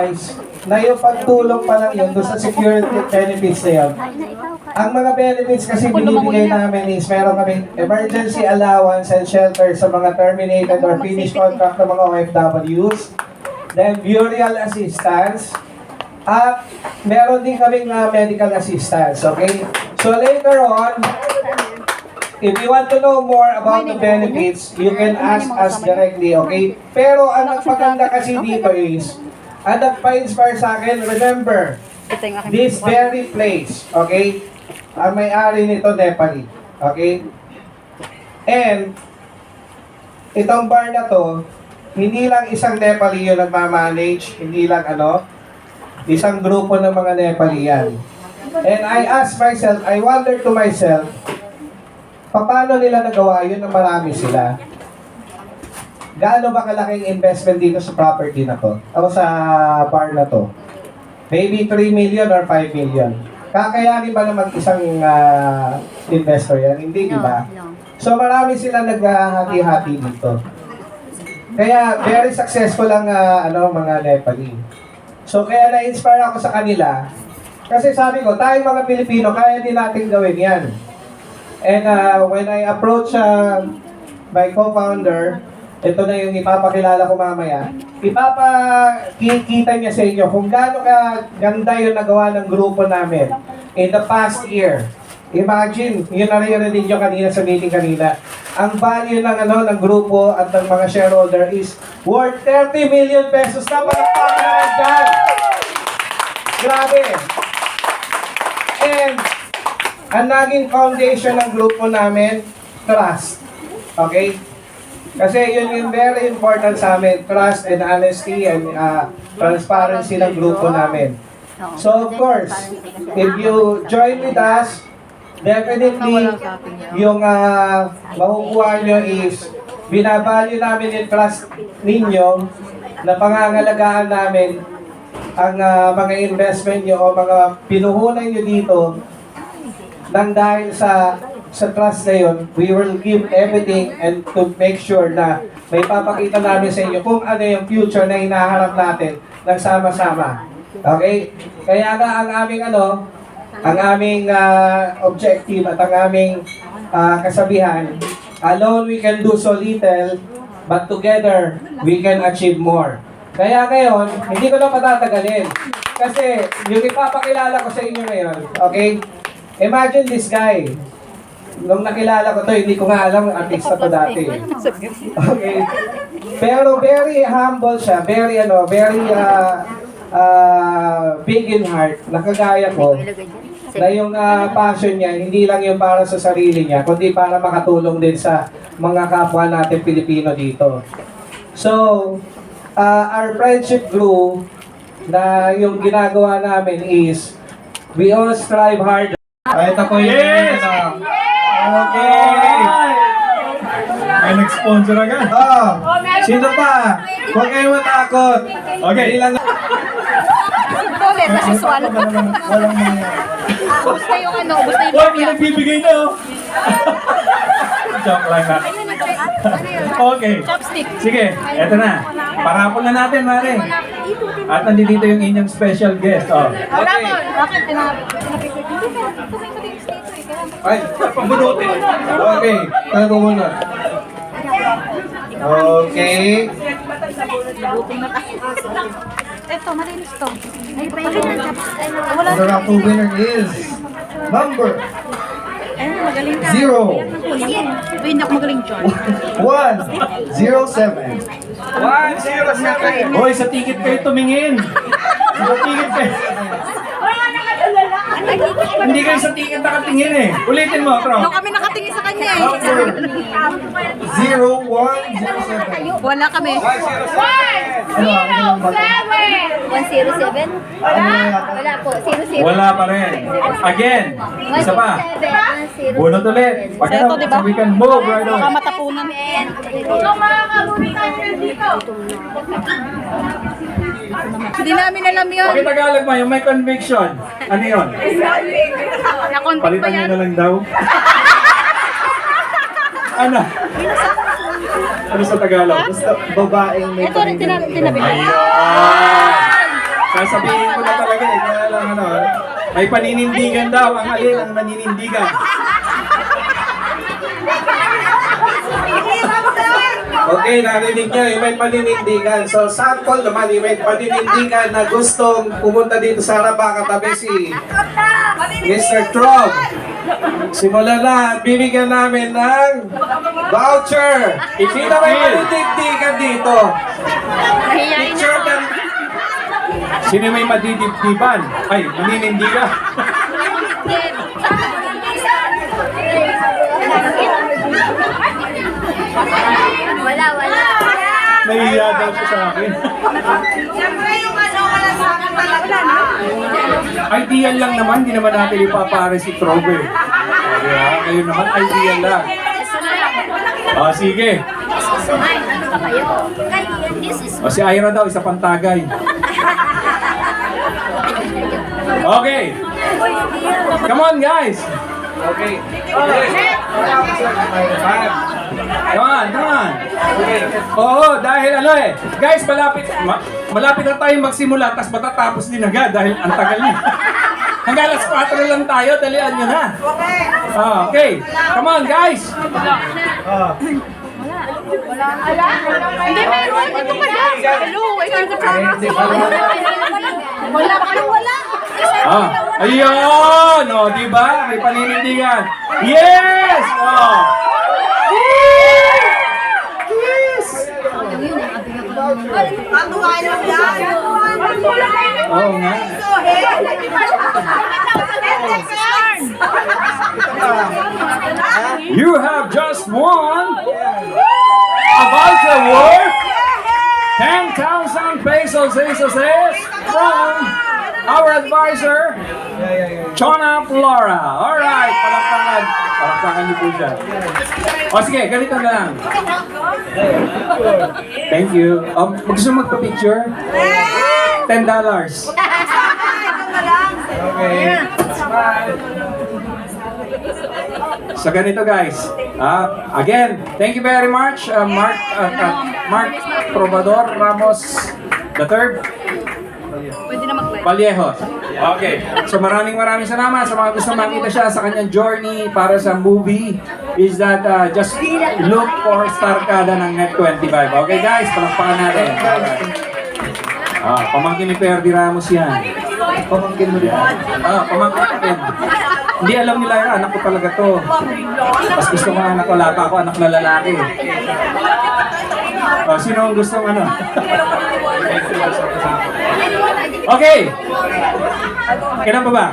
realize na yung pagtulong pa lang yun doon sa security benefits na yun. Ang mga benefits kasi binibigay namin is meron kami emergency allowance and shelter sa mga terminated or finished contract ng mga OFWs. Then burial assistance. At meron din kaming medical assistance. Okay? So later on, if you want to know more about the benefits, you can ask us directly, okay? Pero ang magpaganda kasi dito is, ang nagpa-inspire sa akin, remember, this very place, okay? Ang may-ari nito, Nepali, okay? And, itong bar na to, hindi lang isang Nepali yung nagmamanage, hindi lang isang grupo ng mga Nepali yan. And I ask myself, I wonder to myself, paano nila nagawa yun na marami sila? Gaano ba kalaking investment dito sa property na to? O sa bar na to? Maybe 3 million or 5 million. Kakayanin ba naman isang investor yan? Hindi, di ba? So marami sila naghahati-hati dito. Kaya very successful ang mga Nepali. So kaya na-inspire ako sa kanila. Kasi sabi ko, tayong mga Pilipino, kaya din natin gawin yan. And when I approach my co-founder, ito na yung ipapakilala ko mamaya, ipapakita niya sa inyo kung gaano ganda yung nagawa ng grupo namin in the past year. Imagine, yun naririnig nyo kanina sa meeting kanina, ang value ng grupo at ng mga shareholder is worth 30 million pesos na palakpakan naman dyan. Grabe. And ang naging foundation ng grupo namin, trust. Okay? Kasi yun yung very important sa amin, trust and honesty and transparency ng grupo namin. So of course, if you join with us, definitely yung makukuha nyo is binavalue namin yung trust ninyo na pangangalagaan namin ang mga investment nyo o mga pinuhunan nyo dito nang dahil sa trust na yun, we will give everything and to make sure na may papakita namin sa inyo kung ano yung future na hinaharap natin nagsama-sama. Okay? Kaya nga ang aming objective at ang aming kasabihan, alone we can do so little, but together we can achieve more. Kaya ngayon, hindi ko na patatagalin. Kasi yung ipapakilala ko sa inyo ngayon, okay? Imagine this guy. Nung nakilala ko to, hindi ko nga alam artista to dati. Okay. Pero very humble siya, very big in heart, nakagaya ko, na yung passion niya, hindi lang yung para sa sarili niya, kundi para makatulong din sa mga kapwa natin Pilipino dito. So, our friendship grew, na yung ginagawa namin is, we all strive hard. Ito po yung okay. May nag-sponsor agad. Sino pa? Huwag kayong matakot. Okay. Ilang Ulit, nasiswalo. Walang mangyayari. Basta yung basta yung Huwag, may nagbibigay na oh. Joke lang na. Okay. chopstick. Sige, eto na. Parapol na natin, Mare. At nandito yung inyong special guest. Oh. Wala mo. Bakit pinapipit? Ay, pabunutin. Okay, tayo muna. Okay. Ito, malinis to. The raffle winner is number Magaling ka. 0 Ito hindi ako magaling dyan. 107. 107. Hoy, sa ticket kayo tumingin. Sa ticket kayo. Hindi kayo sa ticket nakatingin eh. Ulitin mo, Tro. Nung kami nakatingin sa kanya eh. Number 0107. Wala kami. 107? Wala po, 00. Wala pa rin. Again. Isa pa. 107. Bunot ulit. Pag Ito, diba? so we can move right Baka on. matapunan. Hindi namin alam yun. Pakitagalog mo, yung may conviction. Ano yun? Na-convict ba Palitan nyo yan? na lang daw. Ano? Ano sa Tagalog? Basta babaeng may Ito rin tinabi ko. Ayan! Sasabihin ko na talaga eh. Kaya lang ano, may paninindigan daw. Ang alin ang naninindigan. Okay, narinig nyo, yung may paninindigan. So, sample naman, yung may paninindigan na gustong pumunta dito sa harap, katabi si Mr. Trog. Simulan na, bibigyan namin ng voucher. Sino may paninindigan dito? Picture ng... Sino may madidibdiban? Ay, maninindigan. Wala. Nahihiya daw siya sa akin. Siyempre yung ano, wala sa akin talaga, no? Ideal lang naman, hindi naman natin ipapare si Trover. Kaya kayo naman, ideal lang. O, sige. Ano ba kayo? This is... O, si Ira daw, isa pang tagay. Okay. Come on, guys. Okay. Come on. Oo, dahil ano eh. Guys, malapit na tayo magsimula, tapos matatapos din agad dahil ang tagal niya. Hanggang alas 4 lang tayo, dalian nyo na. Okay. Come on, guys. Hindi, meron. Ito pa lang. Hello, ikaw yung kasama. Wala pa rin wala. Ayun! O, diba? May paninindigan. Yes! Oh. Yes! Matuwa lang yan. Oo nga. You have just won a voucher worth 10,000 pesos from our advisor, Chona Flora. Alright, palakpakan niyo po siya. O sige, ganito na lang. Thank you. Gusto mo magpa-picture? $10. Okay. So ganito guys. Again, thank you very much, Mark Probador Ramos III. Pwede na mag-live. Vallejos. Okay. So maraming salamat sa mga gusto makita siya sa kanyang journey para sa movie is that just look for Starkada ng Net25. Okay guys, palakpakan natin. Pamangkin ni Ferdy Ramos yan. Pamangkin mo din. Pamangkin. Hindi alam nila yung anak ko talaga to. Mas gusto ko anak ko, wala pa ako, anak na lalaki. Sino ang gusto ano? Okay. Kailan pa ba?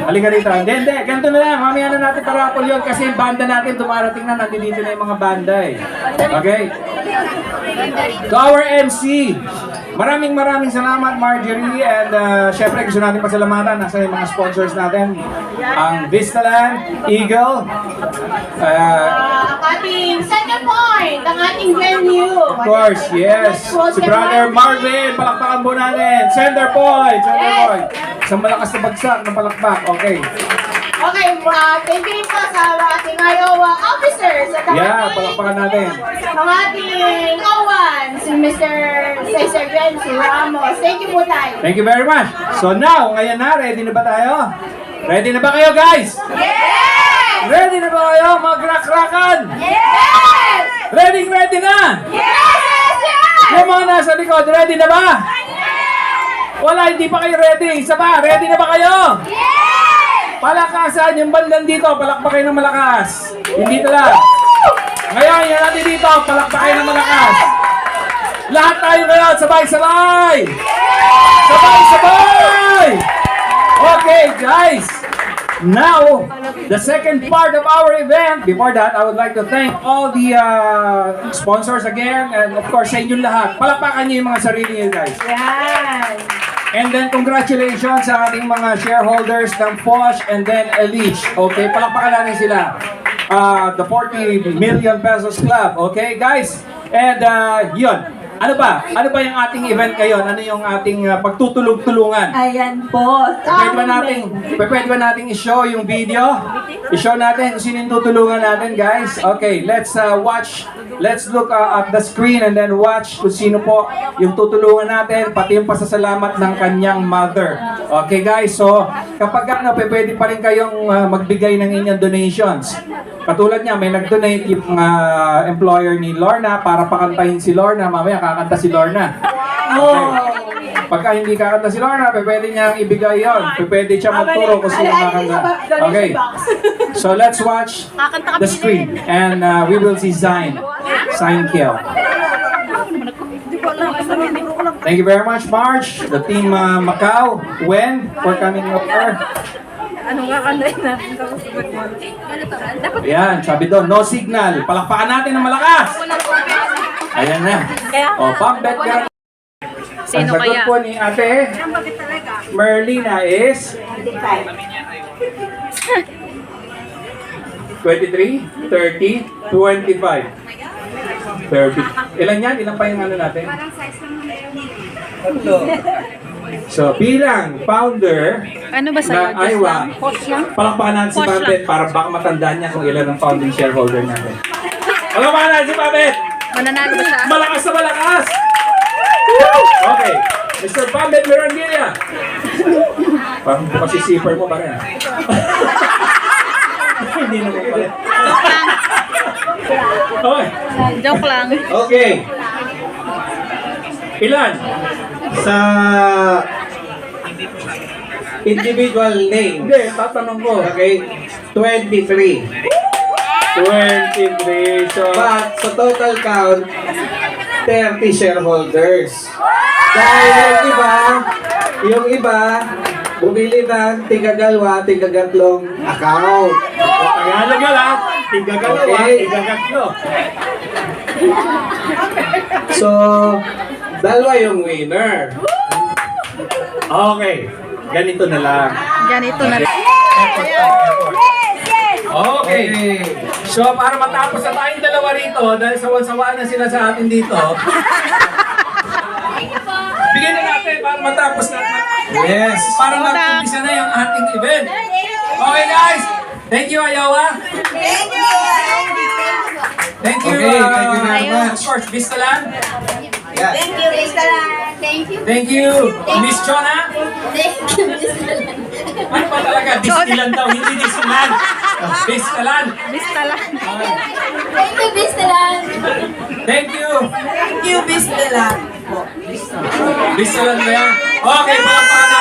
Halika rito. Hindi. Ganito na lang. Mamaya na natin parapol yun kasi yung banda natin dumarating na. Nandito na yung mga banda eh. Okay? To our MC. Maraming salamat Marjorie and syempre gusto natin pasalamatan nasa yung mga sponsors natin. Ang Vistaland, Eagle, Ang ating second point, ang ating venue. of course, yes. Si Brother Marvin, palakpakan po natin. Center point. Isang malakas na bagsak ng palakpak. Okay. Okay, thank you rin po sa ating Iowa officers. At Palakpakan natin. ang ating O1, si Sir James Ramos. Thank you po tayo. Thank you very much. So now, ngayon na, ready na ba tayo? Ready na ba kayo guys? Yes! Ready na ba kayo mag-rack-rackan? Yes! Ready na? Yes! Yung mga nasa likod, ready na ba? Wala, hindi pa kayo ready. Isa pa, ready na ba kayo? Yes! Palakasan, yung bandang dito, palakpakay ng malakas. Hindi lang. Ngayon, yan natin dito, palakpakay ng malakas. Lahat tayo ngayon, sabay-sabay! Sabay-sabay! Okay, guys. Now, the second part of our event. Before that, I would like to thank all the sponsors again. And of course, sa inyong lahat. Palakpakan niyo yung mga sarili niyo, guys. Yan! And then, congratulations sa ating mga shareholders ng Foch and then Elish. Okay, palakpakan natin sila. The 40 million pesos club. Okay, guys? And yun. Ano pa? Ano pa yung ating event ngayon? Ano yung ating pagtutulog-tulungan? Ayan po. Pwede ba nating i-show yung video? I-show natin kung sino yung tutulungan natin, guys. Okay, let's watch. Let's look at the screen and then watch kung sino po yung tutulungan natin, pati yung pasasalamat ng kanyang mother. Okay, guys. So, kapag pwede pa rin kayong magbigay ng inyong donations. Katulad niya, may nag-donate yung employer ni Lorna para pakantahin si Lorna. Mamaya kakanta si Lorna. Okay. Pagka hindi kakanta si Lorna, pwede niyang ibigay yon. Pwede siya magturo kung sino kakanta. Okay. So let's watch the screen and we will see Zain Kiel. Thank you very much, Marge, the team Macau, Wen, for coming over. Anong kakandahin natin? Ayan, sabi doon, no signal. Palakpakan natin ng malakas. Ayan na. O, Pambet Girl. Ang sagot po ni Ate Merlina is 23, 30, 25. 30. Ilan yan? Ilan pa yung ano natin? So, bilang founder Ano ba sa'yo? ng Aywa, palakpakan natin si Post lang. Pambet para baka matandaan niya kung ilan ang founding shareholder natin. Palakpakan natin si Pambet! Mananalo ba siya? Malakas na malakas! Okay, Mr. Pambet Mirandilla. Parang kasi zipper mo pa rin. Hindi naman pala. Okay. Joke lang. Okay. Ilan? Sa individual names. Hindi, tatanong ko. Okay, 23. 23. So, But sa total count, 30 shareholders. Dahil yung iba, bumili ng tigagalwa, tigagatlong account. Tagalog yun ha. Tigagalawa, Okay. tigagatlo. So, dalawa yung winner. Okay. Ganito na lang. Ganito na lang. Okay. So, para matapos na tayong dalawa rito, dahil sawan-sawaan na sila sa atin dito, bigyan na natin para matapos na. Yes. Para mag-umpisa na yung ating event. Okay, guys. Thank you, Ayawa. Thank you, Okay, thank you very of much. course, Vistalan. Yes. Thank you, Mr. Thank you. Thank you, Miss Chona. Thank you, Mr. Ano ba talaga? Disneyland daw, hindi Disneyland. Vistalan. Bista lang. Thank you, Mr. Thank you. Thank you, Miss Nila. Vistalan ba yan? Okay, palakpakan